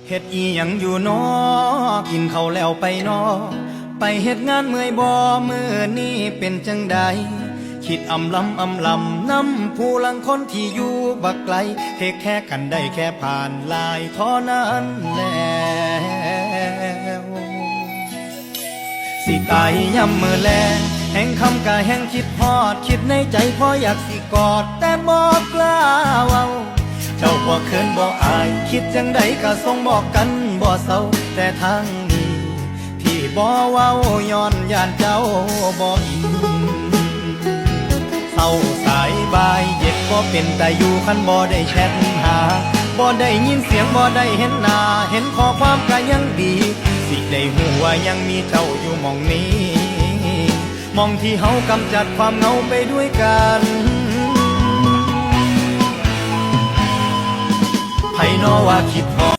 เฮ็ดอีหยังอยู่น้อกินข้าวแล้วไปน้อไปเฮ็ดงานเมื่อยบ่มื้อนี้เป็นจังใดคิดอำลำน้ำผู้ลังคนที่อยู่บักไกลเทคแค่กันได้แค่ผ่านลายเท่านั้นแล้วสิตายย่ำมือแลงแห่งคำกะแห่งคิดฮอดคิดในใจพออยากสิกอดแต่บอกกล้าเว้าเจ้าบ่เขินบ่อายคิดจังใดก็ส่งบอกกันบ่เศร้าแต่ทางนี้ที่บ่เว้าย้อนย่านเจ้าบ่อินเศร้าสายบายเย็ดบ่เป็นแต่อยู่คันบ่ได้แชทหาบ่ได้ยินเสียงบ่ได้เห็นหน้าเห็นข้อความก็ยังดีสิได้หูว่ายังมีเจ้าอยู่หม่องนี้หม่องที่เฮากำจัดความเหงาไปด้วยกันไผน้อว่าคิดพอ